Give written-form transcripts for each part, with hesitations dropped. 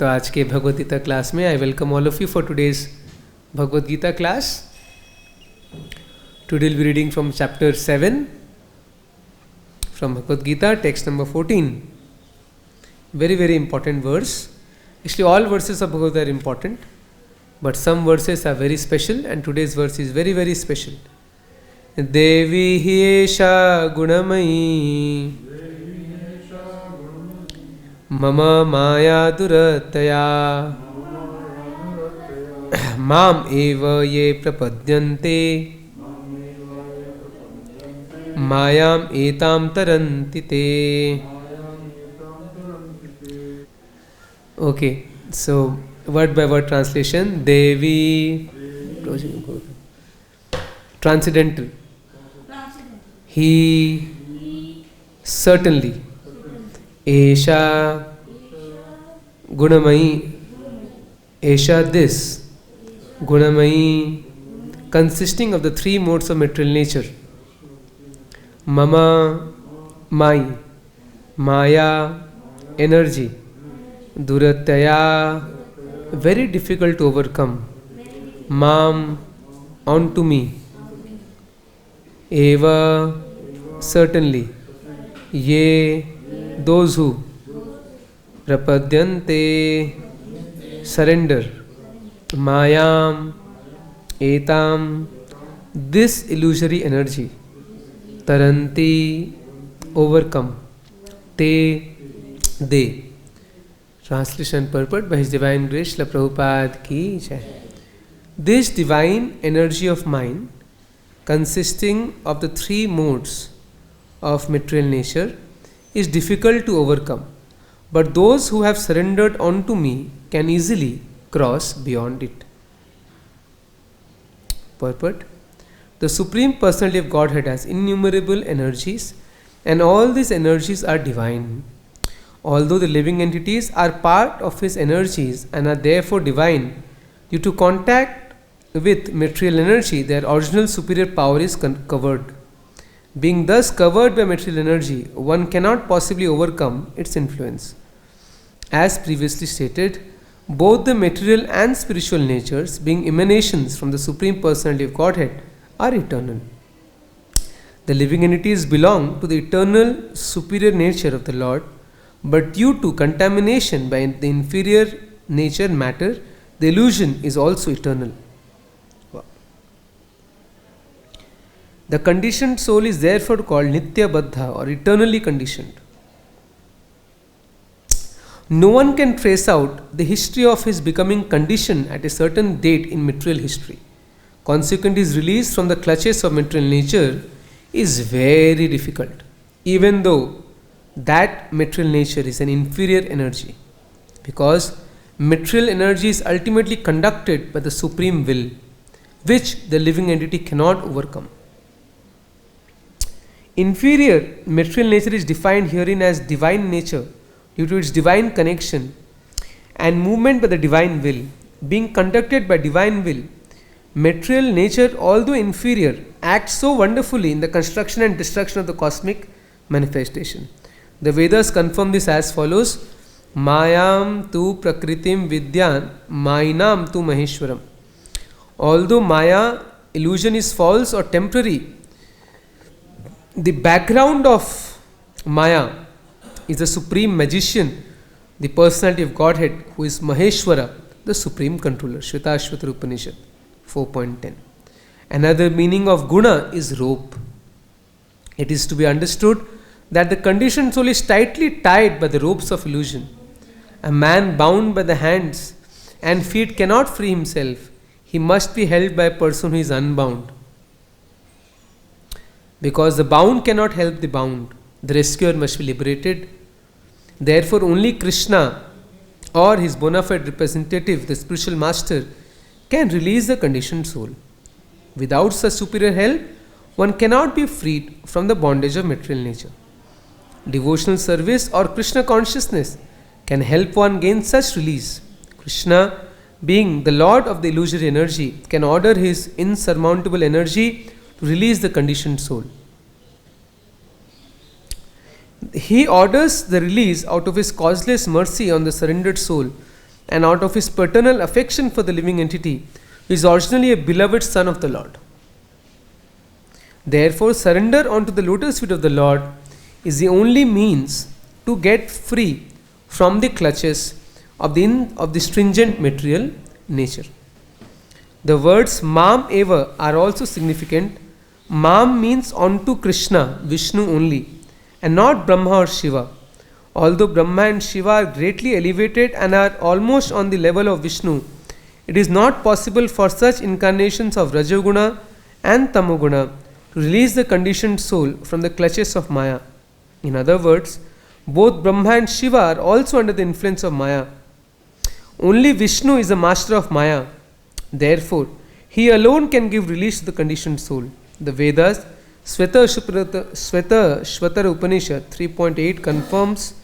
तो आज के भगवद गीता क्लास में I welcome all of you for today's Bhagavad Gita class. Today we'll be reading from chapter 7 from Bhagavad Gita, text number 14. Very, very important verse. Actually, all verses of Bhagavad Gita are important, but some verses are very special, and today's verse is very, very special. Devi Hiesha Gunamayi Mama Maya Durataya Mam Eva Ye Prapadyante मायाम एताम तरन्ति ते. Okay, so word by word translation. Devi, transcendental. He, certainly. Esha, Gunamayi. Esha, this. Gunamayi, consisting of the three modes of material nature. Mama, my, Maya, energy, Durataya, very difficult to overcome, Mam, onto me, Eva, certainly, Ye, those who, Prapadyante, surrender, Mayam, Etam, this illusory energy, Taranti, overcome. Te, they. Translation purport by His Divine Grace Srila Prabhupada ki jai. This divine energy of mind, consisting of the three modes of material nature, is difficult to overcome. But those who have surrendered unto me can easily cross beyond it. Purport. The Supreme Personality of Godhead has innumerable energies, and all these energies are divine. Although the living entities are part of His energies and are therefore divine, due to contact with material energy, their original superior power is covered. Being thus covered by material energy, one cannot possibly overcome its influence. As previously stated, both the material and spiritual natures, being emanations from the Supreme Personality of Godhead, are eternal. The living entities belong to the eternal superior nature of the Lord, but due to contamination by the inferior nature matter, the illusion is also eternal. Wow. The conditioned soul is therefore called Nitya Baddha, or eternally conditioned. No one can trace out the history of his becoming conditioned at a certain date in material history. Consequently, his release from the clutches of material nature is very difficult, even though that material nature is an inferior energy, because material energy is ultimately conducted by the supreme will, which the living entity cannot overcome. Inferior material nature is defined herein as divine nature due to its divine connection and movement by the divine will. Being conducted by divine will, material nature, although inferior, acts so wonderfully in the construction and destruction of the cosmic manifestation. The Vedas confirm this as follows: Mayam tu prakritim vidyan, Mainam tu Maheshwaram. Although Maya, illusion, is false or temporary, the background of Maya is the supreme magician, the personality of Godhead, who is Maheshwara, the supreme controller. Shvetashvatara Upanishad 4.10. Another meaning of guna is rope. It is to be understood that the conditioned soul is tightly tied by the ropes of illusion. A man bound by the hands and feet cannot free himself. He must be held by a person who is unbound. Because the bound cannot help the bound, the rescuer must be liberated. Therefore, only Krishna or his bona fide representative, the spiritual master, can release the conditioned soul. Without such superior help, one cannot be freed from the bondage of material nature. Devotional service or Krishna consciousness can help one gain such release. Krishna, being the Lord of the illusory energy, can order his insurmountable energy to release the conditioned soul. He orders the release out of his causeless mercy on the surrendered soul and out of his paternal affection for the living entity, he is originally a beloved son of the Lord. Therefore, surrender onto the lotus feet of the Lord is the only means to get free from the clutches of the stringent material nature. The words Mam Eva are also significant. Mam means onto Krishna, Vishnu only, and not Brahma or Shiva. Although Brahma and Shiva are greatly elevated and are almost on the level of Vishnu, it is not possible for such incarnations of Rajoguna and Tamoguna to release the conditioned soul from the clutches of Maya. In other words, both Brahma and Shiva are also under the influence of Maya. Only Vishnu is the master of Maya. Therefore, he alone can give release to the conditioned soul. The Vedas, Shvetar Upanishad 3.8 confirms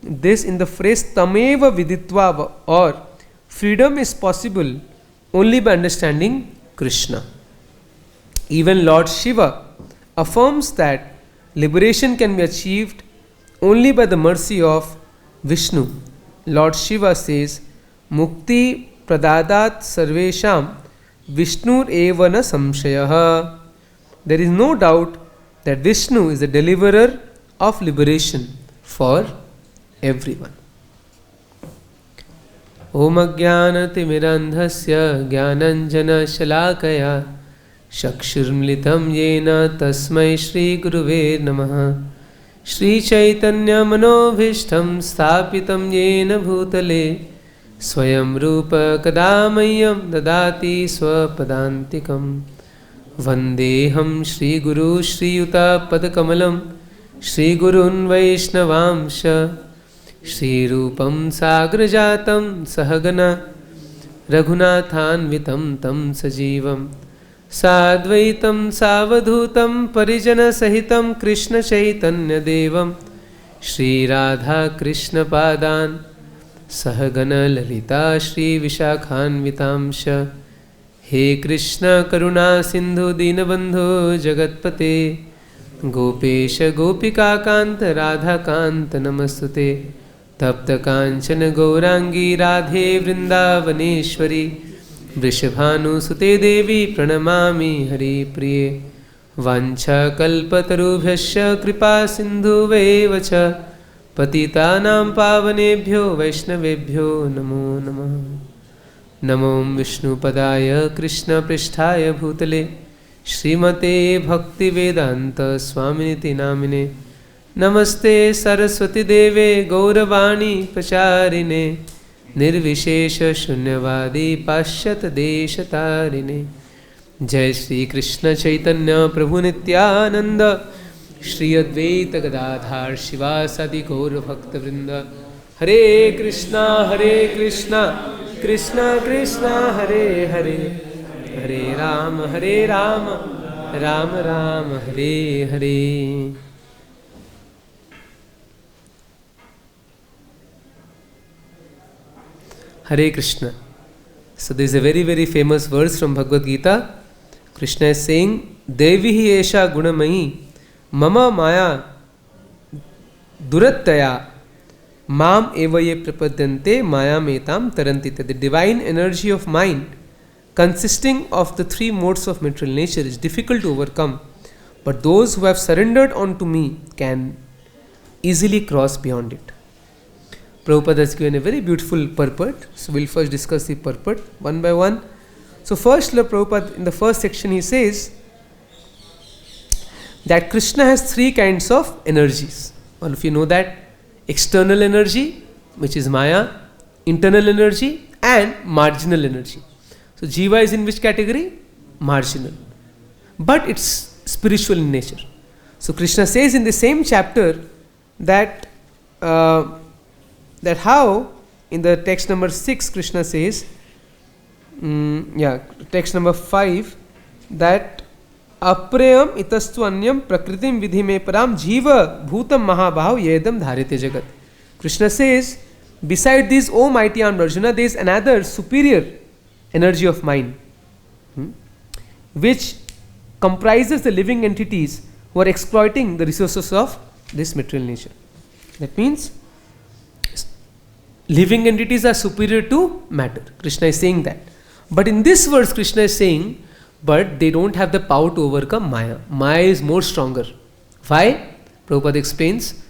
this in the phrase Tameva Viditva, or freedom is possible only by understanding Krishna. Even Lord Shiva affirms that liberation can be achieved only by the mercy of Vishnu. Lord Shiva says, Mukti Pradadat Sarvesham Vishnur eva na samshayah. There is no doubt that Vishnu is the deliverer of liberation for everyone. Om Ajnanatimirandhasya Jnananjana Shalakaya Chakshurmilitam Yena Tasmai Shri Guruve Namaha. Shri Chaitanya Manobhishtam Sthapitam Yena Bhutale Swayam Rupa Kadamayam Dadati Swapadantikam. Vandeham Shri Guru Shri Yuta Padakamalam Shri Gurun Vaishnavamsha Shri Rupam Sagrajatam Sahagana Raghunathanvitam Tam Sajivam Sadvaitam Savadhutam Parijana Sahitam Krishna Chaitanya Devam Shri Radha Krishna Padan Sahagana Lalita Shri Vishakhanvitamsha. He Krishna Karuna Sindhu Dinabandhu Jagatpate Gopesha Gopika Kanta Radha Kanta Namastute Tapta Kanchana Gaurangi Radhe Vrindavaneshwari Vrishabhanu Sute Devi Pranamami Hari Priye Vancha Kalpatarubhyasya Kripa Sindhu Vevacha Patitanam Pavanebhyo Vaishnavebhyo Namo Namah. Namo Vishnu Padaya Krishna Pristhaya Bhutale Srimate Bhakti Vedanta Swaminiti Namine. Namaste Saraswati Deve Gauravani Pacharine Nirvishesha Shunyavadi Pashyat Deshatarine. Jai Shri Krishna Chaitanya Prabhu Nityananda Shri Advaita Gadadhar Shivasadi Gaura Bhakta Vrinda. Hare Krishna Krishna Krishna Hare Hare Hare Rama Rama Rama Hare Hare. Hare Krishna. So there is a very, very famous verse from Bhagavad Gita. Krishna is saying, Devi hi esha gunamayi mama maya durattaya mam evaye prapadyante maya metam tarantita. The divine energy of mind, consisting of the three modes of material nature, is difficult to overcome, but those who have surrendered unto me can easily cross beyond it. Prabhupada has given a very beautiful purport. So we'll first discuss the purport one by one. So first, Prabhupada in the first section he says that Krishna has three kinds of energies. All of you know that: external energy, which is Maya, internal energy, and marginal energy. So Jiva is in which category? Marginal. But it's spiritual in nature. So Krishna says in the same chapter that how in the text number 6 Krishna says, text number 5, that aprayam itastu anyam prakritim vidhi me param jiva bhutam mahabhav yedam dharite jagat. Krishna says, beside this, O mighty armed Arjuna, there is another superior energy of mind, which comprises the living entities who are exploiting the resources of this material nature. That means living entities are superior to matter. Krishna is saying that. But in this verse, Krishna is saying, but they don't have the power to overcome Maya. Maya is more stronger. Why? Prabhupada explains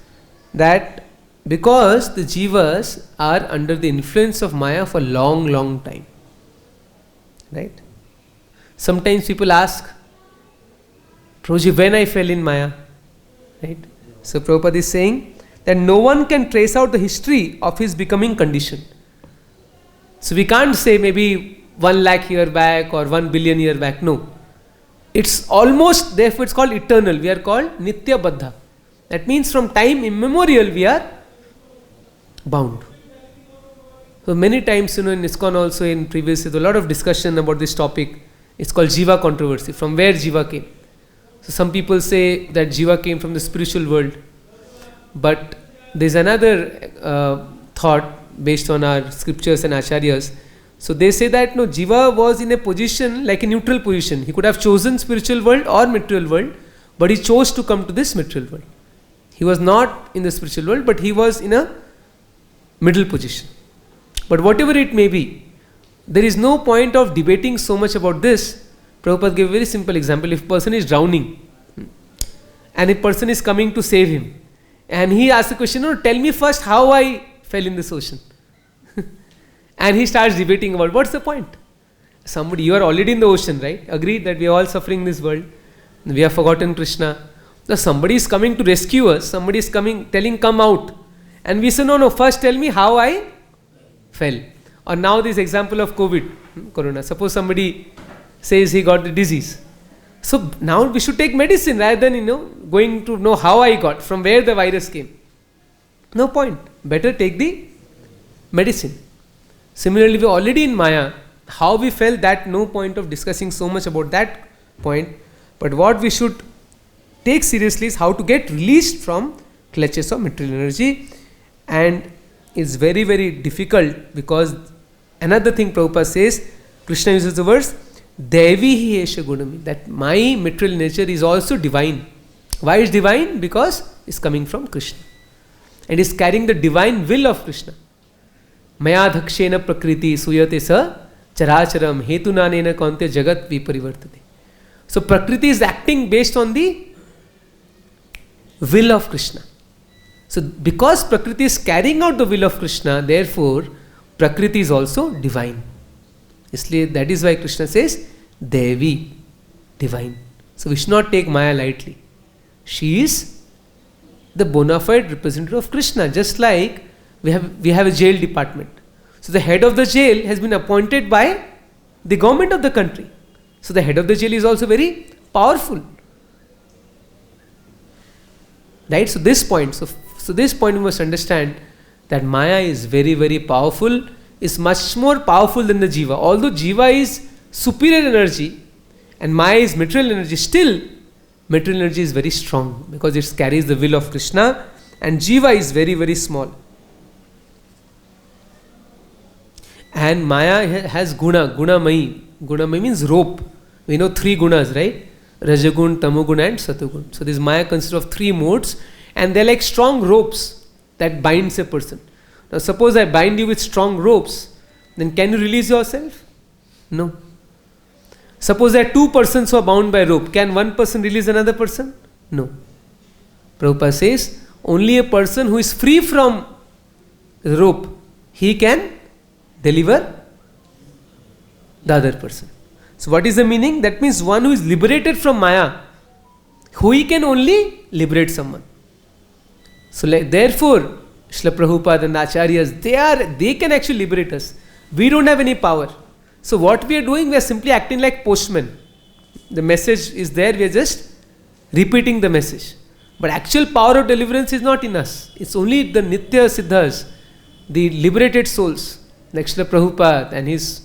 that because the jivas are under the influence of Maya for long, long time. Right? Sometimes people ask, Prabhuji, when I fell in Maya? Right? So Prabhupada is saying that no one can trace out the history of his becoming conditioned. So we can't say maybe 1 lakh year back or 1 billion year back. No. It's almost, therefore it's called eternal. We are called Nitya Baddha. That means from time immemorial we are bound. So many times, in ISKCON also in previous, there's a lot of discussion about this topic. It's called Jiva controversy, from where Jiva came. So some people say that Jiva came from the spiritual world. But there's another thought based on our scriptures and acharyas. So they say that no, Jiva was in a position, like a neutral position. He could have chosen spiritual world or material world, but he chose to come to this material world. He was not in the spiritual world, but he was in a middle position. But whatever it may be, there is no point of debating so much about this. Prabhupada gave a very simple example. If a person is drowning and a person is coming to save him, and he asks the question, no, tell me first how I fell in this ocean. And he starts debating about what's the point? Somebody, you are already in the ocean, right? Agreed that we are all suffering in this world. We have forgotten Krishna. So somebody is coming to rescue us. Somebody is coming, telling, come out. And we say, no, first tell me how I fell. Or now this example of COVID, Corona. Suppose somebody says he got the disease. So now we should take medicine rather than, going to know how I got, from where the virus came. No point. Better take the medicine. Similarly, we are already in Maya. How we fell, that no point of discussing so much about that point. But what we should take seriously is how to get released from clutches of material energy. And it's very, very difficult because another thing Prabhupada says, Krishna uses the words, Devi hi esha gunami, that my material nature is also divine. Why is divine? Because it's coming from Krishna. And is carrying the divine will of Krishna. Maya dhakshena prakriti suyate sa characharam hetunanena kaunte jagat viparivartate. So prakriti is acting based on the will of Krishna. So because prakriti is carrying out the will of Krishna, therefore prakriti is also divine. That is why Krishna says Devi, divine. So we should not take Maya lightly. She is the bona fide representative of Krishna, just like we have a jail department. So the head of the jail has been appointed by the government of the country. So the head of the jail is also very powerful. Right? So this point we must understand that Maya is very, very powerful, is much more powerful than the Jiva. Although Jiva is superior energy and Maya is material energy, still material energy is very strong because it carries the will of Krishna, and Jiva is very, very small. And Maya has guna, gunamayi. Gunamayi means rope. We know 3 gunas, right? Rajagun, Tamogun and Satogun. So this Maya consists of 3 modes, and they're like strong ropes that binds a person. Now suppose I bind you with strong ropes, then can you release yourself? No. Suppose there are 2 persons who are bound by rope. Can one person release another person? No. Prabhupada says, only a person who is free from the rope, he can deliver the other person. So what is the meaning? That means one who is liberated from Maya, who he can only liberate someone. So therefore, Srila Prabhupada and Acharyas, they can actually liberate us. We don't have any power. So what we are doing, we are simply acting like postmen. The message is there, we are just repeating the message. But actual power of deliverance is not in us. It's only the Nitya Siddhas, the liberated souls, like Srila Prabhupada and his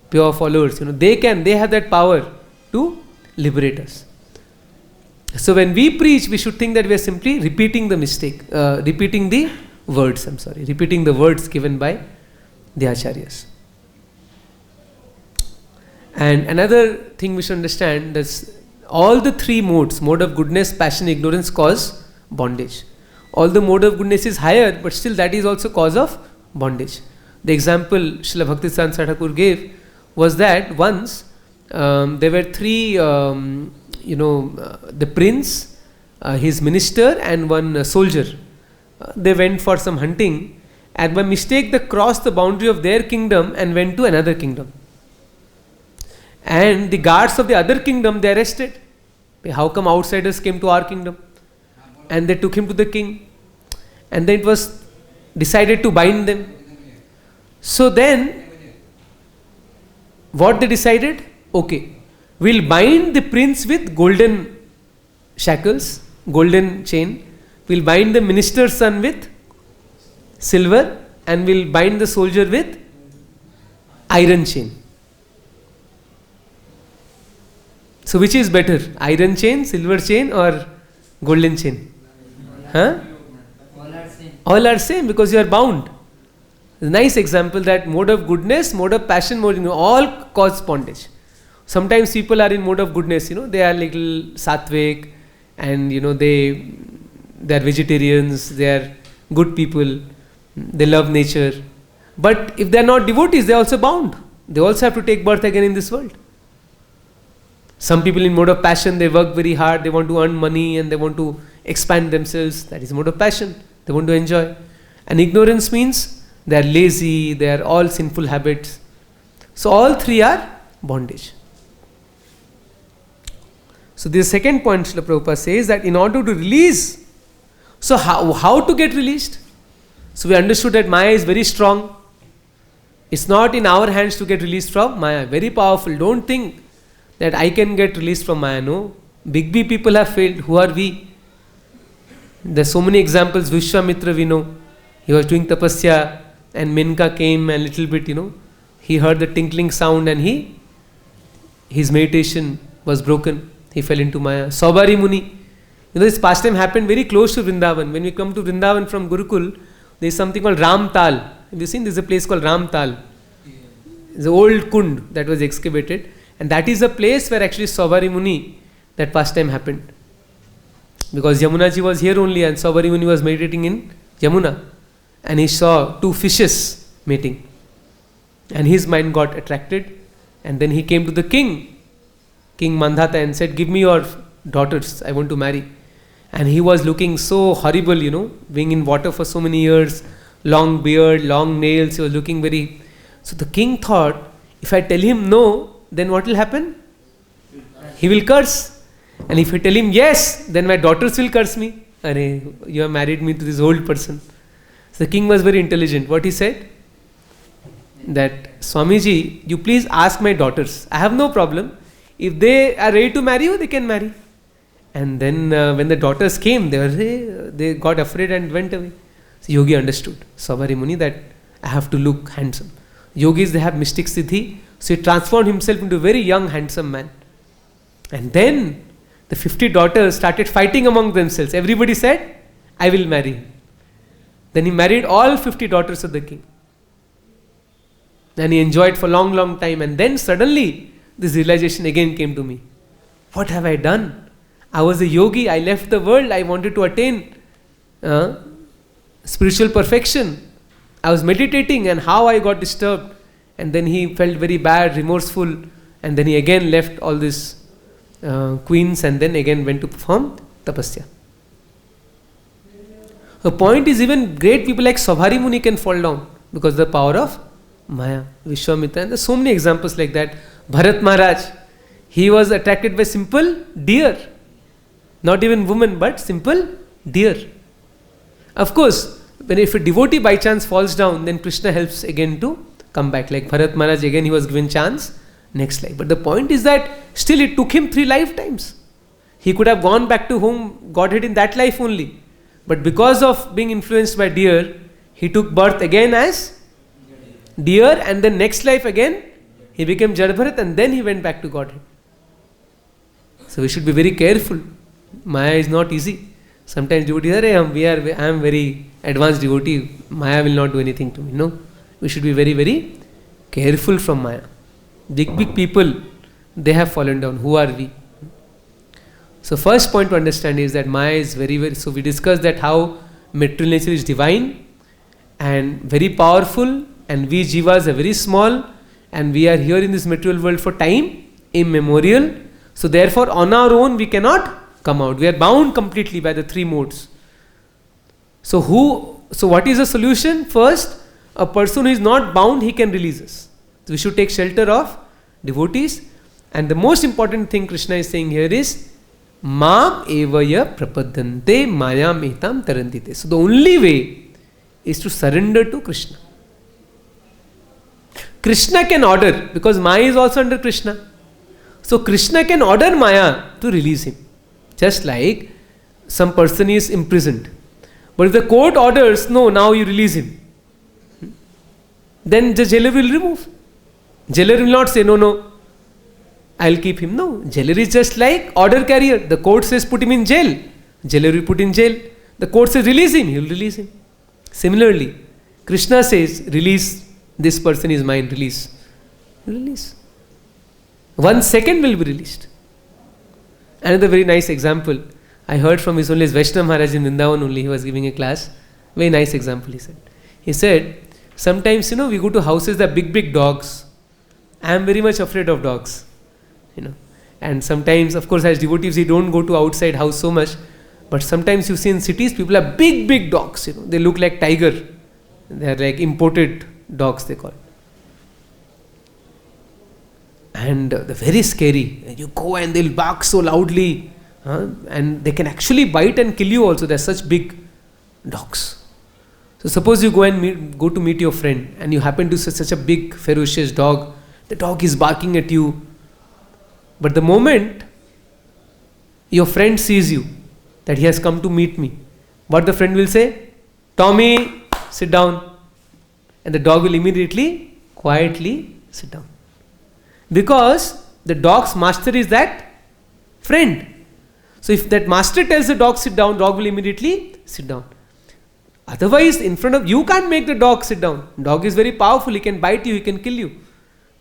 pure followers. They have that power to liberate us. So when we preach, we should think that we are simply repeating the words given by the Acharyas. And another thing we should understand is all the 3 modes, mode of goodness, passion, ignorance, cause bondage. All the mode of goodness is higher, but still that is also cause of bondage. The example Srila Bhaktisiddhanta Thakur gave was that once there were three, the prince, his minister, and one soldier. They went for some hunting, and by mistake they crossed the boundary of their kingdom and went to another kingdom. And the guards of the other kingdom, they arrested. How come outsiders came to our kingdom? And they took him to the king. And then it was decided to bind them. So then, what they decided? Okay, we'll bind the prince with golden shackles, golden chain. We'll bind the minister's son with silver, and we'll bind the soldier with iron chain. So which is better? Iron chain, silver chain, or golden chain? Huh? All are same because you are bound. A nice example that mode of goodness, mode of passion, all cause bondage. Sometimes people are in mode of goodness, they are little sattvic, and they are vegetarians, they are good people, they love nature. But if they are not devotees, they are also bound. They also have to take birth again in this world. Some people in mode of passion, they work very hard, they want to earn money and they want to expand themselves. That is mode of passion. They want to enjoy. And ignorance means they are lazy, they are all sinful habits. So all three are bondage. So the second point Srila Prabhupada says that in order to release, so how to get released? So we understood that Maya is very strong. It's not in our hands to get released from Maya. Very powerful. Don't think that I can get released from Maya. No. Big people have failed. Who are we? There are so many examples. Vishwamitra we know. He was doing tapasya and Menka came and little bit, he heard the tinkling sound and his meditation was broken. He fell into Maya. Saubhari Muni. This pastime happened very close to Vrindavan. When we come to Vrindavan from Gurukul, there is something called Ram Tal. Have you seen? There is a place called Ram Tal. It's an old kund that was excavated. And that is a place where actually Saubhari Muni, that pastime happened. Because Yamuna ji was here only and Saubhari Muni was meditating in Yamuna. And he saw two fishes mating. And his mind got attracted. And then he came to the king, King Mandhata, and said, give me your daughters, I want to marry. And he was looking so horrible, being in water for so many years, long beard, long nails, he was looking very... So the king thought, if I tell him no, then what will happen? He will curse. And if I tell him yes, then my daughters will curse me. Arey, you have married me to this old person. So the king was very intelligent. What he said? That, Swamiji, you please ask my daughters. I have no problem. If they are ready to marry you, they can marry. And then when the daughters came, they got afraid and went away. So Yogi understood, Saubhari Muni, that I have to look handsome. Yogis, they have mystic siddhi. So he transformed himself into a very young, handsome man. And then the 50 daughters started fighting among themselves. Everybody said, I will marry him. Then he married all 50 daughters of the king. And he enjoyed for a long, long time. And then suddenly, this realization again came to me. What have I done? I was a yogi, I left the world, I wanted to attain spiritual perfection. I was meditating and how I got disturbed. And then he felt very bad, remorseful. And then he again left all these queens and then again went to perform tapasya. The point is, even great people like Saubhari Muni can fall down because of the power of Maya, Vishwamitra. And there are so many examples like that. Bharat Maharaj, he was attracted by simple deer. Not even woman, but simple deer. Of course, if a devotee by chance falls down, then Krishna helps again to come back. Like Bharat Maharaj, again he was given chance, next life. But the point is that still it took him 3 lifetimes. He could have gone back to whom Godhead in that life only. But because of being influenced by deer, he took birth again as deer, and then next life again, he became Jad Bharat, and then he went back to Godhead. So we should be very careful. Maya is not easy. Sometimes devotees say, I am very advanced devotee, Maya will not do anything to me. No, we should be very, very careful from Maya. Big people, they have fallen down. Who are we? So first point to understand is that Maya is very, very... So we discussed that how material nature is divine and very powerful, and we jivas are very small, and we are here in this material world for time immemorial. So therefore on our own we cannot come out. We are bound completely by the three modes. So what is the solution? First, a person who is not bound, he can release us. So we should take shelter of devotees. And the most important thing Krishna is saying here is Mam evaya prapadante mayam etam tarantite. So the only way is to surrender to Krishna. Krishna can order, because Maya is also under Krishna. So Krishna can order Maya to release him. Just like some person is imprisoned. But if the court orders, no, now you release him, then the jailer will remove. Jailer will not say, no, I'll keep him. No, jailer is just like order carrier. The court says put him in jail. Jailer will put in jail. The court says release him. He will release him. Similarly, Krishna says release, this person is mine, release. Release. 1 second will be released. Another very nice example I heard from His Holiness Vaishnava Maharaj in Vrindavan only. He was giving a class. Very nice example he said. He said, sometimes we go to houses that are big dogs. I am very much afraid of dogs. And sometimes, of course, as devotees, we don't go to outside house so much. But sometimes you see in cities, people have big dogs. They look like tiger. They are like imported dogs, they call. And they're very scary. You go and they'll bark so loudly. And they can actually bite and kill you also. They're such big dogs. So suppose you go to meet your friend and you happen to see such a big ferocious dog. The dog is barking at you. But the moment your friend sees you, that he has come to meet me, what the friend will say? Tommy, sit down. And the dog will immediately, quietly sit down. Because the dog's master is that friend. So if that master tells the dog sit down, dog will immediately sit down. Otherwise, in front of you can't make the dog sit down. Dog is very powerful, he can bite you, he can kill you.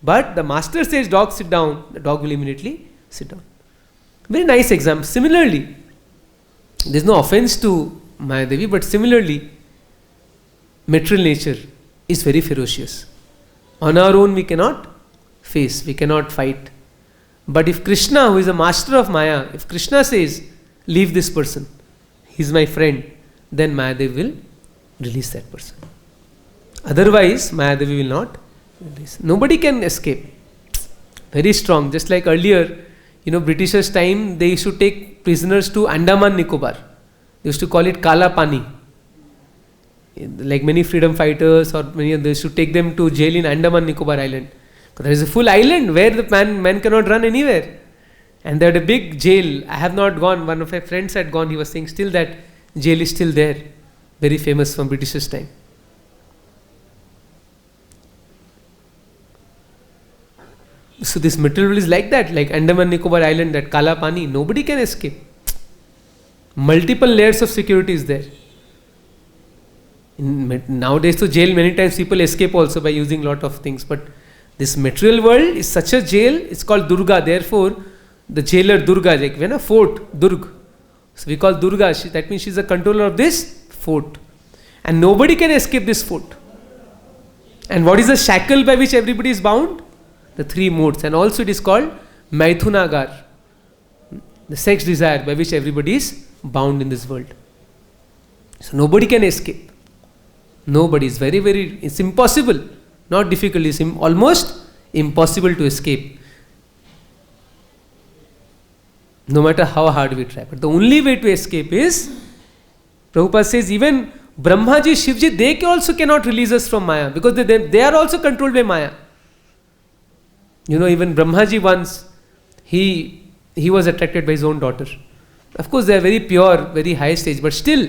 But the master says dog sit down, the dog will immediately sit down. Very nice example. Similarly, there is no offense to Mayadevi, but similarly, material nature is very ferocious. On our own we cannot face, we cannot fight. But if Krishna, who is a master of Maya, if Krishna says, leave this person, he is my friend, then Mayadevi will release that person. Otherwise, Mayadevi will not release. Nobody can escape. Very strong. Just like earlier, Britishers' time, they used to take prisoners to Andaman Nicobar. They used to call it Kala Pani. Like many freedom fighters or many others, they used to take them to jail in Andaman Nicobar Island. There is a full island where the man cannot run anywhere. And they had a big jail. I have not gone. One of my friends had gone. He was saying still that jail is still there. Very famous from Britishers' time. So this material world is like that. Like Andaman Nicobar Island, that Kala Pani. Nobody can escape. Multiple layers of security is there. Nowadays to jail, many times people escape also by using lot of things. But this material world is such a jail, it's called Durga. Therefore, the jailer Durga, like when a fort, Durg. So we call Durga, that means she's the controller of this fort. And nobody can escape this fort. And what is the shackle by which everybody is bound? The three modes. And also it is called Maithunagar, the sex desire by which everybody is bound in this world. So nobody can escape. Nobody. Is it's impossible. Not difficult, it's almost impossible to escape. No matter how hard we try. But the only way to escape is, Prabhupada says, even Brahmaji, Shivji, they also cannot release us from Maya, because they are also controlled by Maya. Even Brahmaji once, he was attracted by his own daughter. Of course, they are very pure, very high stage, but still,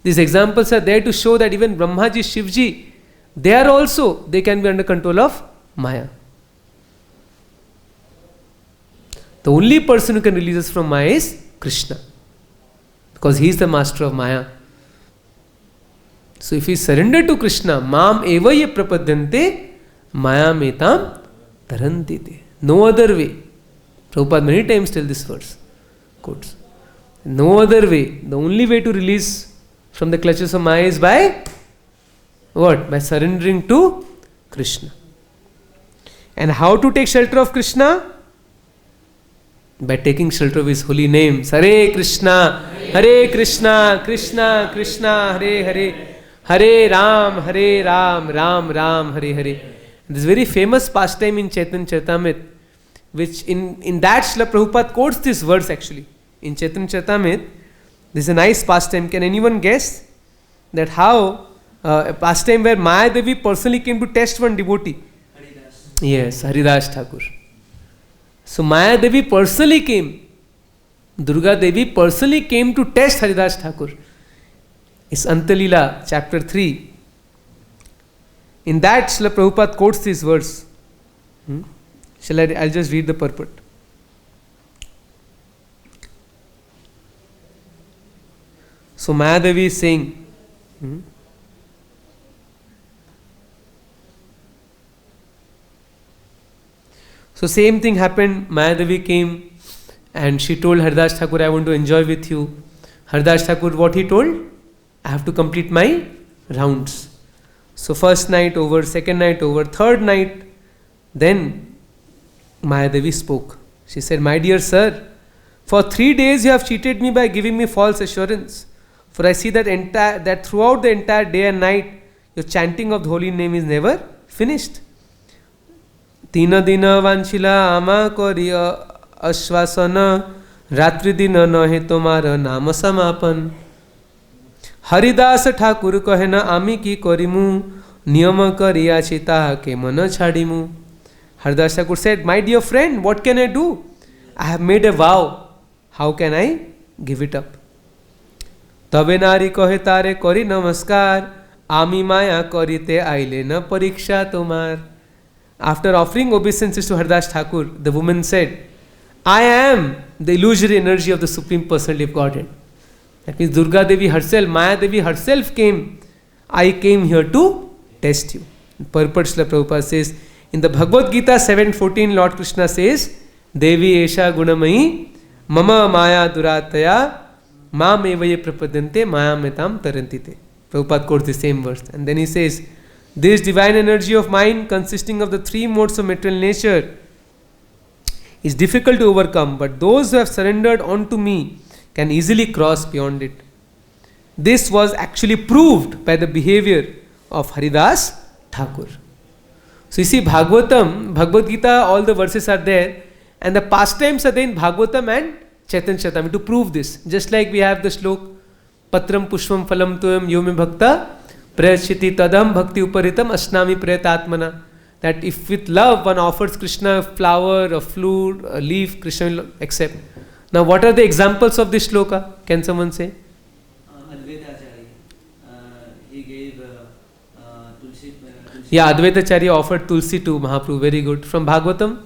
these examples are there to show that even Brahmaji, Shivji, they can be under control of Maya. The only person who can release us from Maya is Krishna, because he is the master of Maya. So if we surrender to Krishna, Mam eva ye prapadyante Maya metam tarantite. No other way. Prabhupada many times tells this verse. Quotes. No other way. The only way to release from the clutches of Maya is by What? By surrendering to Krishna. And how to take shelter of Krishna? By taking shelter of his holy names. Hare Krishna, Krishna Krishna, Hare Hare, Hare Ram, Ram Ram, Hare Hare. This very famous pastime in Chaitanya Charitamrita, which in that Srila Prabhupada quotes this verse actually. In Chaitanya Charitamrita, this is a nice pastime. Can anyone guess that how a pastime where Maya Devi personally came to test one devotee? Haridas. Yes, Haridas Thakur. So Maya Devi personally came, Durga Devi personally came to test Haridas Thakur. It's Antalila, chapter 3. In that, Srila Prabhupada quotes this verse. I'll just read the purport. So Maya Devi is saying, so same thing happened. Maya Devi came and she told Haridas Thakur, I want to enjoy with you. Haridas Thakur, what he told? I have to complete my rounds. So first night over, second night over, third night, then Maya Devi spoke. She said, my dear sir, for 3 days you have cheated me by giving me false assurance. For I see that throughout the entire day and night, your chanting of the holy name is never finished. Tina dina vanchila ama koriya ashvasana ratri dina nahe tomara nama samapan. Haridas Thakur kahena ami ki korimu niyama kariya chita ke mana chadimu. Haridas Thakur said, my dear friend, what can I do? I have made a vow. How can I give it up? Tabe nari kahe tare kori namaskar ami maya korite aile na pariksha tomar. After offering obeisances to Haridas Thakur, the woman said, I am the illusory energy of the Supreme Personality of Godhead. That means Durga Devi herself, Maya Devi herself came. I came here to test you. Purport Srila Prabhupada says, in the Bhagavad Gita 7:14, Lord Krishna says, Devi Esha Gunamayi Mama Maya Durataya Mam Evaye Prapadante Maya Metam Tarantite. Prabhupada quotes the same verse. And then he says, this divine energy of mine, consisting of the 3 modes of material nature, is difficult to overcome, but those who have surrendered unto me can easily cross beyond it. This was actually proved by the behavior of Haridas Thakur. So you see, Bhagavatam, Bhagavad Gita, all the verses are there, and the pastimes are there in Bhagavatam and Chaitanya Charitamrita to prove this. Just like we have the slok, Patram Pushpam Phalam Tuyam Yome Bhakta Prayachiti Tadam Bhakti Uparitam Asnami Prayatatmana. That if with love one offers Krishna a flower, a flute, a leaf, Krishna will accept. Now what are the examples of this shloka? Can someone say? Advaita Acharya. He gave Tulsi. Yeah, Advaita Acharya offered Tulsi to Mahaprabhu. Very good. From Bhagavatam?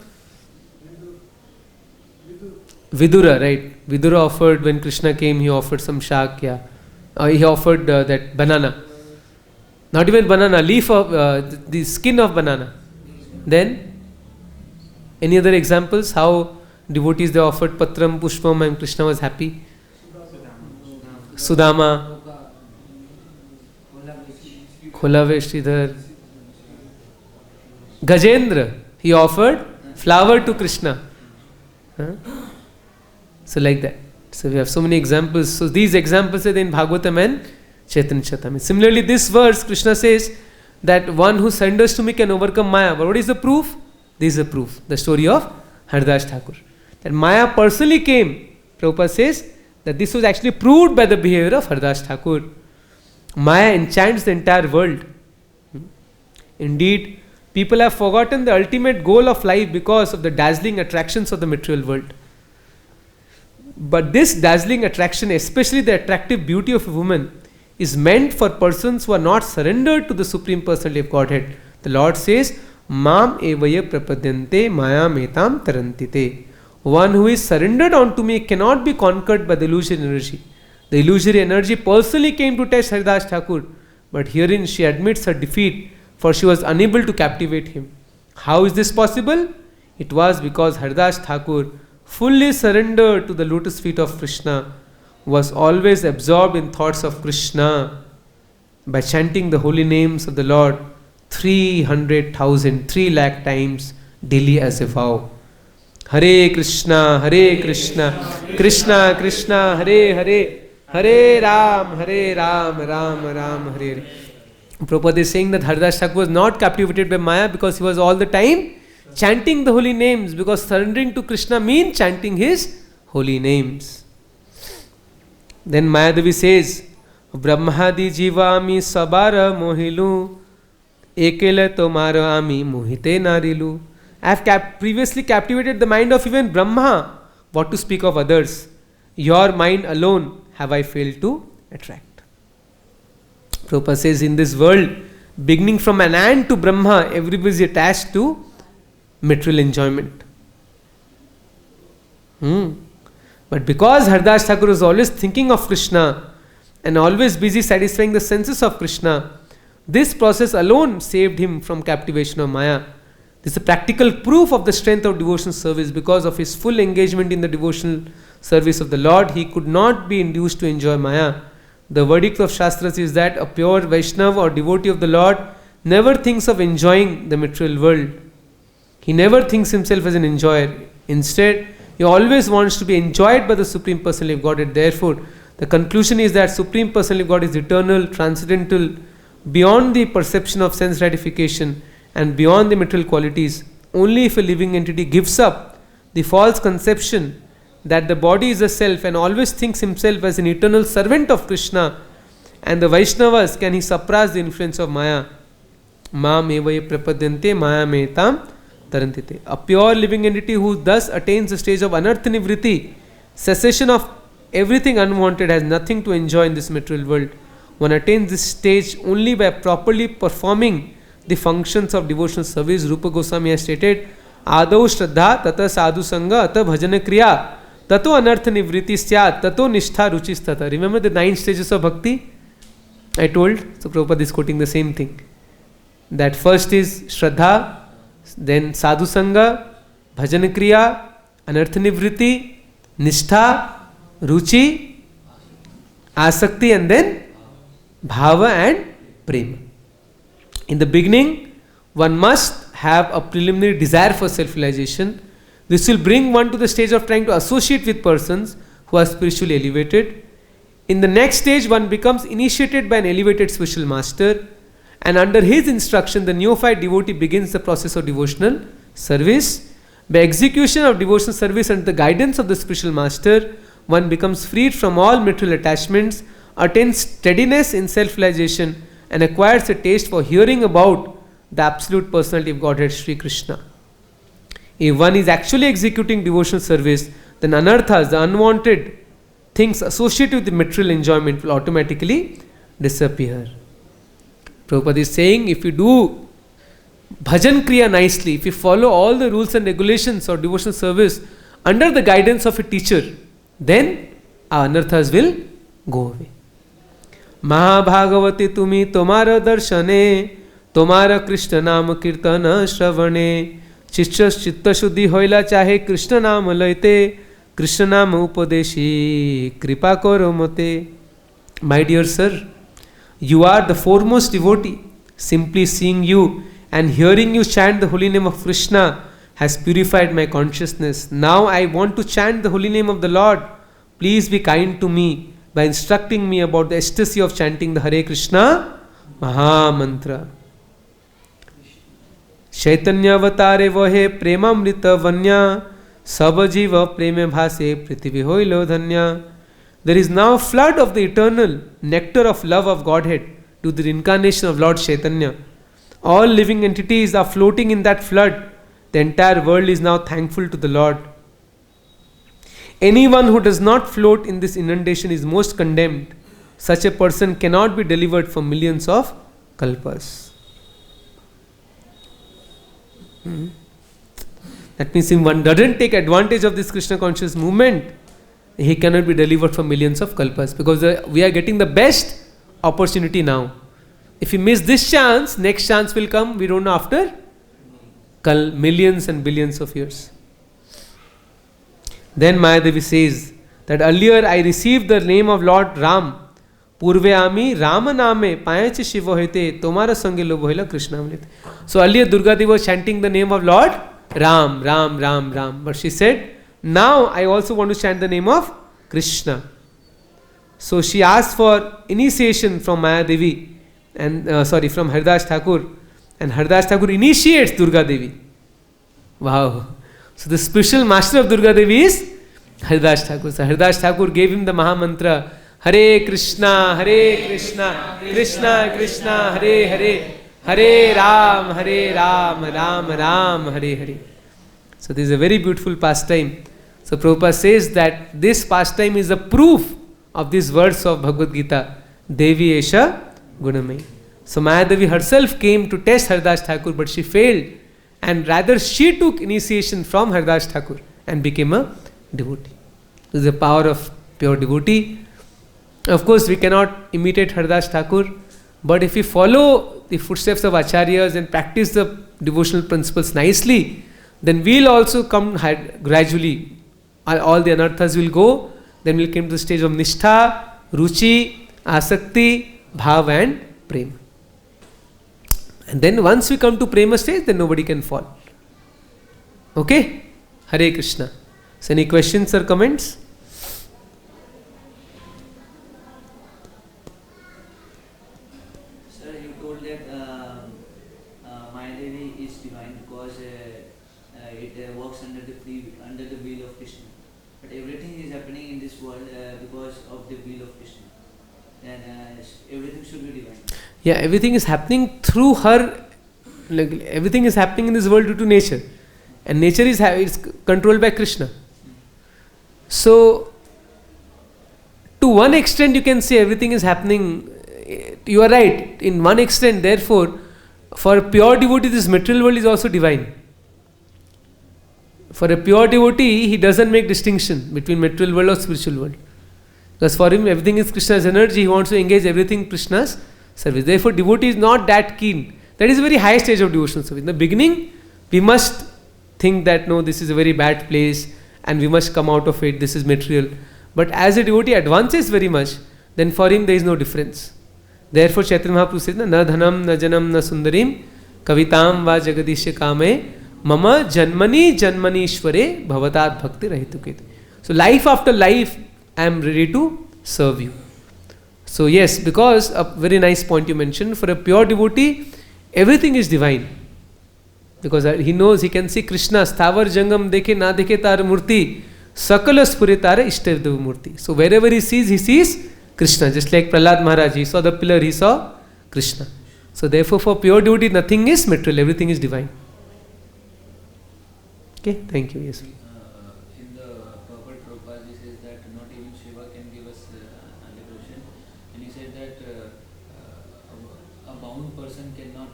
Vidura, right. Vidura offered, when Krishna came, he offered some shakya. He offered that banana. Not even banana, leaf of the skin of banana. Then, any other examples? How devotees they offered Patram, Pushpam, and Krishna was happy? Sudama, Kholave Sridhar, Gajendra, he offered flower to Krishna. So like that. So we have so many examples. So these examples are in Bhagavatam and Chaitanya Charitamrita. Similarly, this verse, Krishna says that one who surrenders to me can overcome Maya. But what is the proof? This is the proof. The story of Haridas Thakur. That Maya personally came. Prabhupada says that this was actually proved by the behavior of Haridas Thakur. Maya enchants the entire world. Indeed, people have forgotten the ultimate goal of life because of the dazzling attractions of the material world. But this dazzling attraction, especially the attractive beauty of a woman, is meant for persons who are not surrendered to the Supreme Personality of Godhead. The Lord says, Mam evaya prapadyante maya metam tarantite. One who is surrendered unto me cannot be conquered by the illusory energy. The illusory energy personally came to test Haridas Thakur, but herein she admits her defeat, for she was unable to captivate him. How is this possible? It was because Haridas Thakur, fully surrendered to the lotus feet of Krishna, was always absorbed in thoughts of Krishna. by chanting the holy names of the Lord 300,000, 3 lakh times daily as a vow. Hare Krishna, Krishna Krishna, Hare Hare, Hare Ram, Ram Ram, Hare Hare. Prabhupada is saying that Haridas Thakur was not captivated by Maya because he was all the time chanting the holy names, because surrendering to Krishna means chanting his holy names. Then Mayadevi says, Brahmadi jivami sabara mohilu, ekela tomara ami mohite narilu. I have previously captivated the mind of even Brahma, what to speak of others. Your mind alone have I failed to attract. Prabhupada says, in this world, beginning from an ant to Brahma, everybody is attached to material enjoyment. But because Haridas Thakur is always thinking of Krishna and always busy satisfying the senses of Krishna, this process alone saved him from captivation of Maya. This is a practical proof of the strength of devotional service. Because of his full engagement in the devotional service of the Lord, he could not be induced to enjoy Maya. The verdict of Shastras is that a pure Vaishnava or devotee of the Lord never thinks of enjoying the material world. He never thinks himself as an enjoyer. Instead, he always wants to be enjoyed by the Supreme Personality of Godhead. Therefore, the conclusion is that Supreme Personality of God is eternal, transcendental, beyond the perception of sense gratification and beyond the material qualities. Only if a living entity gives up the false conception that the body is a self and always thinks himself as an eternal servant of Krishna and the Vaishnavas, can he suppress the influence of Maya. Mam evaye prapadyante maya metam tarantite. A pure living entity who thus attains the stage of anartha nivritti, cessation of everything unwanted, has nothing to enjoy in this material world. One attains this stage only by properly performing the functions of devotional service. Rupa Goswami has stated, Adau Shraddha Tata Sadhu Sangha Ata Bhajana Kriya Tato Anartha Nivritti Syat Tato Nishtha Ruchis Tata. Remember the 9 stages of bhakti I told? So Prabhupada is quoting the same thing. That first is Shraddha, then Sadhu Sangha, Bhajana Kriya, Anartha Nivritti, Nishtha, Ruchi, Asakti, and then Bhava and Prema. In the beginning, one must have a preliminary desire for self-realization. This will bring one to the stage of trying to associate with persons who are spiritually elevated. In the next stage, one becomes initiated by an elevated spiritual master, and under his instruction, the neophyte devotee begins the process of devotional service. By execution of devotional service under the guidance of the spiritual master, one becomes freed from all material attachments, attains steadiness in self-realization, and acquires a taste for hearing about the absolute personality of Godhead, Sri Krishna. If one is actually executing devotional service, then anarthas, the unwanted things associated with the material enjoyment, will automatically disappear. Prabhupada is saying, if you do bhajan kriya nicely, if you follow all the rules and regulations of devotional service under the guidance of a teacher, then our anarthas will go away. महाभागवती तुम्ही तुम्हारा दर्शने तुम्हारा कृष्ण नाम कीर्तन श्रवणे चित्त शुद्धि होइला चाहे कृष्ण नाम लयते कृष्ण नाम उपदेशी कृपा करो मते. My dear sir, you are the foremost devotee. Simply seeing you and hearing you chant the holy name of Krishna has purified my consciousness. Now I want to chant the holy name of the Lord. Please be kind to me by instructing me about the ecstasy of chanting the Hare Krishna Maha Mantra. Chaitanya avatare vahe premamrita vanya sabajiva preme bhase prithvi hoilo dhanya. There is now a flood of the eternal nectar of love of Godhead due to the incarnation of Lord Chaitanya. All living entities are floating in that flood. The entire world is now thankful to the Lord. Anyone who does not float in this inundation is most condemned. Such a person cannot be delivered from millions of kalpas. That means if one doesn't take advantage of this Krishna conscious movement, he cannot be delivered from millions of kalpas, because we are getting the best opportunity now. If you miss this chance, next chance will come, we don't know, after millions and billions of years. Then Mayadevi says that earlier I received the name of Lord Ram, Purvayami Rama Name Payacha Shiva Hete Tomara Sange Lobohila Krishna Amrit. So earlier Durga Devi was chanting the name of Lord Ram, Ram, Ram, Ram. But she said, now I also want to chant the name of Krishna. So she asked for initiation from Maya Devi and from Haridas Thakur. And Haridas Thakur initiates Durga Devi. Wow. So the special master of Durga Devi is Haridas Thakur. So Haridas Thakur gave him the Maha Mantra, Hare Krishna, Krishna Krishna, Hare Hare, Hare Ram, Ram Ram, Hare Hare. So this is a very beautiful pastime. So Prabhupada says that this pastime is a proof of these words of Bhagavad Gita, Devi Esha Gunamai. So Maya Devi herself came to test Haridas Thakur, but she failed, and rather she took initiation from Haridas Thakur and became a devotee. This is the power of pure devotee. Of course, we cannot imitate Haridas Thakur, but if we follow the footsteps of Acharyas and practice the devotional principles nicely, then we'll also come gradually. All the anarthas will go, then we'll come to the stage of Nishtha, Ruchi, Asakti, Bhav and Prema. And then once we come to Prema stage, then nobody can fall. Okay? Hare Krishna. So any questions or comments? Sir, you told that Maya Devi is divine because it works under the will of Krishna. But everything is happening in this world because of the will of Krishna. Then everything should be divine. Yeah, everything is happening through her. Like, everything is happening in this world due to nature. And nature is controlled by Krishna. So, to one extent you can say everything is happening. You are right. In one extent, therefore, for a pure devotee, this material world is also divine. For a pure devotee, he doesn't make distinction between material world or spiritual world. Because for him, everything is Krishna's energy. He wants to engage everything Krishna's service. Therefore, devotee is not that keen. That is a very high stage of devotional service. In the beginning, we must think that no, this is a very bad place and we must come out of it. This is material. But as a devotee advances very much, then for him there is no difference. Therefore, Chaitanya Mahaprabhu says, na dhanam, na janam, na sundarim, kavitam va jagadishya kame, mama janmani janmanishware bhavatat bhakti rahituketi. So life after life, I am ready to serve you. So yes, because a very nice point you mentioned, for a pure devotee, everything is divine. Because he knows, he can see Krishna, sthavar jangam dekhe na dekhe tar murti, sakala spure tar ishtadev murti. So wherever he sees Krishna. Just like Prahlad Maharaj, he saw the pillar, he saw Krishna. So therefore for pure devotee, nothing is material, everything is divine. Okay, thank you. Yes. In the purport, Prabhupada says that not even Shiva can give us liberation. And he said that a bound person cannot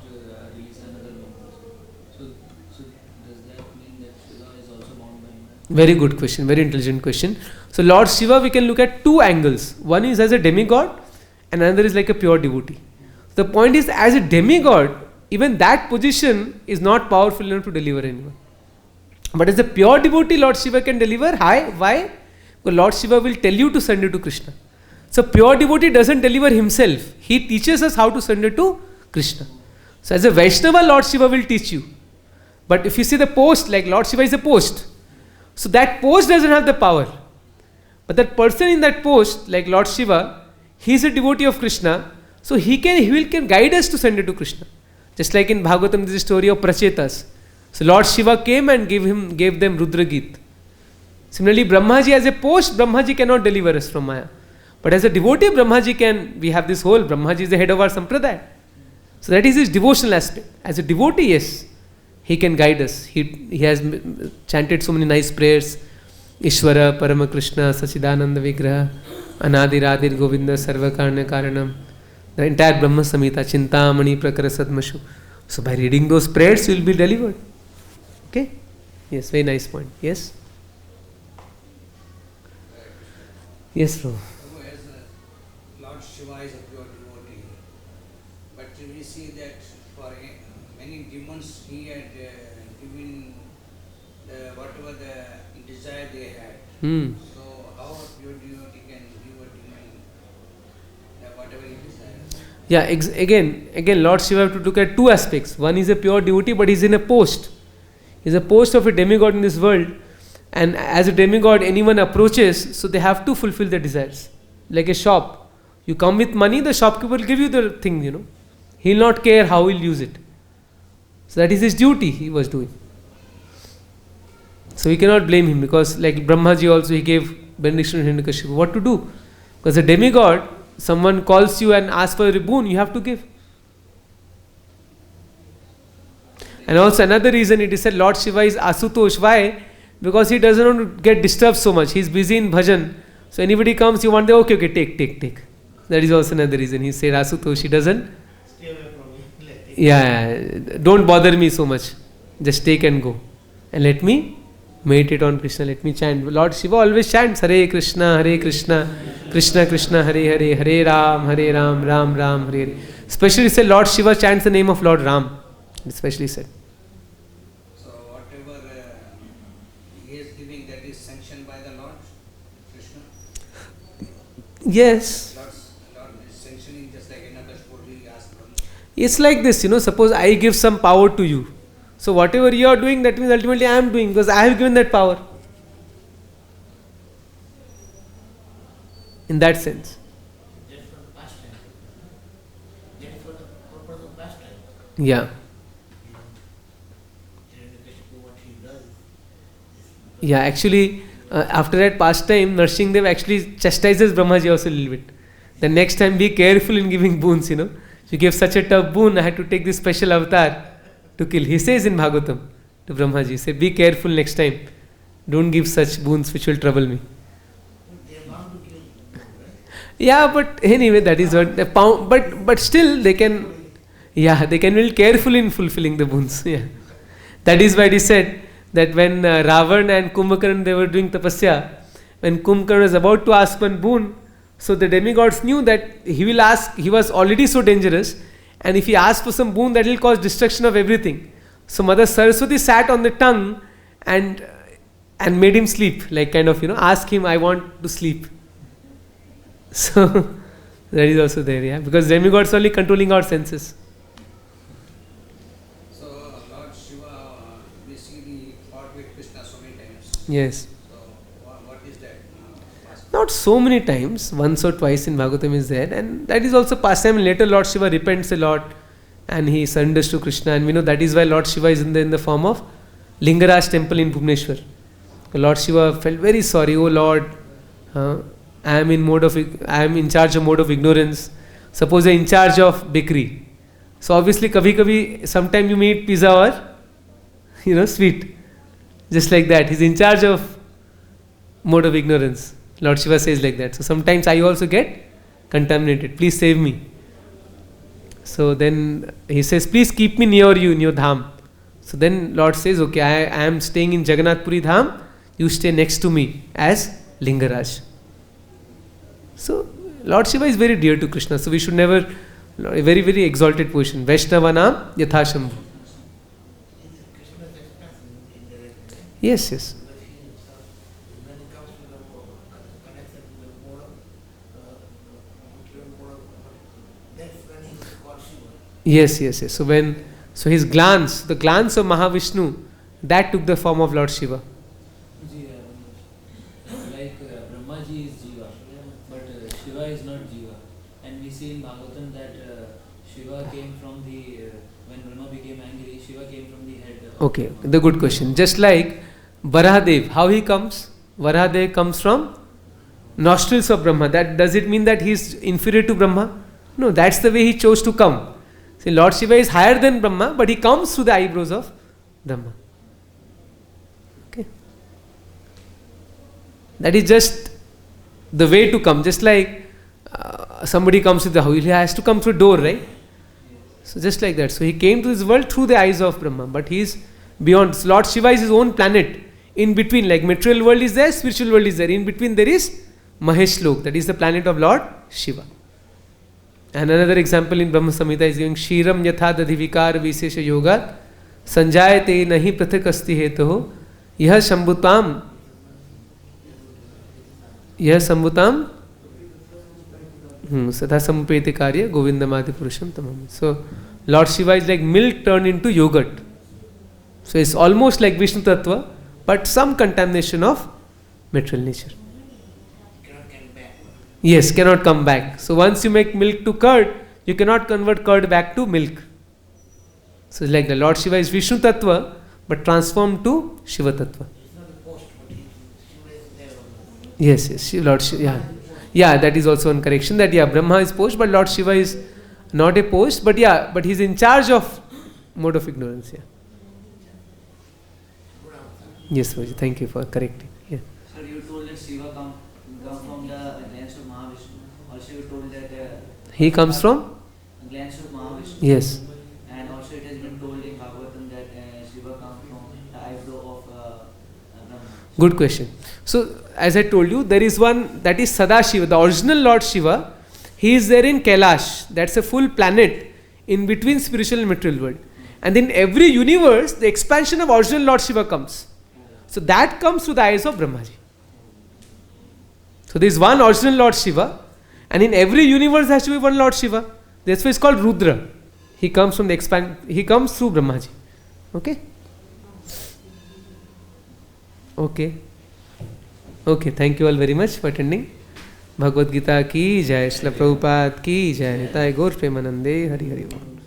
release another bound person. So does that mean that Shiva is also bound by him? Very good question, very intelligent question. So Lord Shiva, we can look at two angles. One is as a demigod and another is like a pure devotee. The point is, as a demigod, even that position is not powerful enough to deliver anyone. But as a pure devotee, Lord Shiva can deliver. Why? Because Lord Shiva will tell you to surrender to Krishna. So pure devotee doesn't deliver himself. He teaches us how to surrender to Krishna. So as a Vaishnava, Lord Shiva will teach you. But if you see the post, like Lord Shiva is a post. So that post doesn't have the power. But that person in that post, like Lord Shiva, he is a devotee of Krishna. So he can guide us to surrender to Krishna. Just like in Bhagavatam, there is a story of Prachetas. So Lord Shiva came and gave them Rudra Geet. Similarly, Brahmaji as a post, Brahmaji cannot deliver us from Maya. But as a devotee, Brahmaji can, we have this whole, Brahmaji is the head of our sampradaya. So that is his devotional aspect. As a devotee, yes, he can guide us. He has chanted so many nice prayers. Ishvara, Parama Krishna, Sachidananda Vigraha, Anadi Radhir Govinda, Sarvakarna Karanam. The entire Brahma Samhita, Chintamani Prakara Sadmashu. So by reading those prayers, you will be delivered. Okay? Yes, very nice point. Yes? Yes, bro. As Lord Shiva is a pure devotee, but we see that for many demons he had given whatever the desire they had. So how a pure devotee can give a demon what Yeah, again, Lord Shiva have to look at two aspects. One is a pure devotee, but he's in a post. He's a post of a demigod in this world, and as a demigod, anyone approaches, so they have to fulfill their desires. Like a shop, you come with money, the shopkeeper will give you the thing. He'll not care how he'll use it. So that is his duty he was doing. So we cannot blame him, because like Brahmaji also, he gave benediction to Hiranyakashipu. What to do? Because a demigod, someone calls you and asks for a boon, you have to give. And also another reason it is said Lord Shiva is Asutosh. Why? Because he doesn't want to get disturbed so much. He's busy in bhajan. So anybody comes, you want the okay, take. That is also another reason. He said Asutosh, he doesn't. Stay away from me. Yeah, don't bother me so much. Just take and go. And let me meditate on Krishna. Let me chant. Lord Shiva always chants Hare Krishna, Krishna Krishna, Hare Hare, Hare Ram, Ram Ram, Hare Hare. Especially said Lord Shiva chants the name of Lord Ram. Especially said. So whatever he is giving, that is sanctioned by the Lord Krishna. Yes. Lord is sanctioning, just like Hiranyakashipu he asked Brahma. It's like this, suppose I give some power to you. So whatever you are doing, that means ultimately I am doing, because I have given that power. In that sense. Just for the pastime. Just for the purpose of pastime. Yeah. Hiranyakashipu, what he does is Yeah, actually, after that pastime, Narsingadev actually chastises Brahmaji also a little bit. The next time be careful in giving boons, If you give such a tough boon, I had to take this special avatar to kill. He says in Bhagavatam to Brahmaji, he said, be careful next time. Don't give such boons which will trouble me. they are bound to kill. Right? Yeah, but anyway, that is what but still they can be careful in fulfilling the boons. Yeah. That is why it is said that when Ravan and Kumbhakarna, they were doing tapasya, when Kumbhakarna was about to ask one boon, so the demigods knew that he will ask, he was already so dangerous, and if he asked for some boon, that will cause destruction of everything. So Mother Saraswati sat on the tongue and made him sleep, like kind of, ask him, I want to sleep. So that is also there, yeah, because demigods are only controlling our senses. So Lord Shiva basically fought with Krishna so many times. Yes. So what is that? Not so many times, once or twice in Bhagavatam is there, and that is also pastime. Later Lord Shiva repents a lot and he surrenders to Krishna, and we know that is why Lord Shiva is in the form of Lingaraj temple in Bhubaneswar. Lord Shiva felt very sorry, oh Lord, I am in charge of mode of ignorance. Suppose I am in charge of bakery. So obviously sometime you may eat pizza or sweet. Just like that. He's in charge of mode of ignorance. Lord Shiva says like that. So sometimes I also get contaminated. Please save me. So then he says, please keep me near you in your dham. So then Lord says, okay, I am staying in Jagannath Puri dham. You stay next to me as Lingaraj. So Lord Shiva is very dear to Krishna. So we should never, a very, very exalted position. Vaishnavanam yatha Shambhu. Krishna's expressing indirectly. Yes. Because he himself, when it comes to the connection to the mode of, that's when he is called Shiva. Yes. So his glance, the glance of Mahavishnu, that took the form of Lord Shiva. Like Brahmaji is Jiva, but Shiva is not Jiva. And we see in Bhagavatam that Shiva came from when Brahma became angry, Shiva came from the head. Okay, the good question. Just like Varahadev, how he comes? Varahadev comes from nostrils of Brahma. Does it mean that he is inferior to Brahma? No, that's the way he chose to come. See, Lord Shiva is higher than Brahma, but he comes through the eyebrows of Brahma. Okay. That is just the way to come. Just like somebody comes to the house, he has to come through door, right? So just like that. So he came to this world through the eyes of Brahma, but he is beyond. So Lord Shiva is his own planet. In between, like material world is there, spiritual world is there. In between there is Mahesh Lok, that is the planet of Lord Shiva. And another example in Brahma Samhita is giving Shiram yatha dadhivikar visesha yoga sanjayate nahi prathak asti heto yah sambhutam Sada sampete karya Govindamadi Purusham Tamam. So Lord Shiva is like milk turned into yogurt. So it's almost like Vishnu Tattva, but some contamination of material nature. Cannot come back. Yes, cannot come back. So once you make milk to curd, you cannot convert curd back to milk. So it's like the Lord Shiva is Vishnu Tattva, but transformed to Shiva Tattva. It's not a post, but Shiva is there on Yes, Lord Shiva, yeah. Yeah, that is also one correction, that yeah, Brahma is post, but Lord Shiva is not a post, but yeah, but he's in charge of mode of ignorance, yeah. the ground. Yes, Vaji, thank you for correcting. Yeah. Sir, you told that Shiva come from the glands of Mahavishnu. Also, you told that He comes from? glands of Mahavishnu. Yes. And also, it has been told in Bhagavatam that Shiva comes from the eyebrow of Brahma. Good question. So, as I told you, there is one that is Sadashiva, the original Lord Shiva. He is there in Kailash. That's a full planet in between spiritual and material world. And in every universe, the expansion of original Lord Shiva comes. So that comes through the eyes of Brahmaji. So there is one original Lord Shiva, and in every universe there has to be one Lord Shiva. That's why it's called Rudra. He comes from the he comes through Brahmaji. Okay? Okay. Okay, thank you all very much for attending. Bhagavad Gita ki jai, Srila Prabhupada ki jai, Nitai Gaur Premanande, Hari Hari Bol.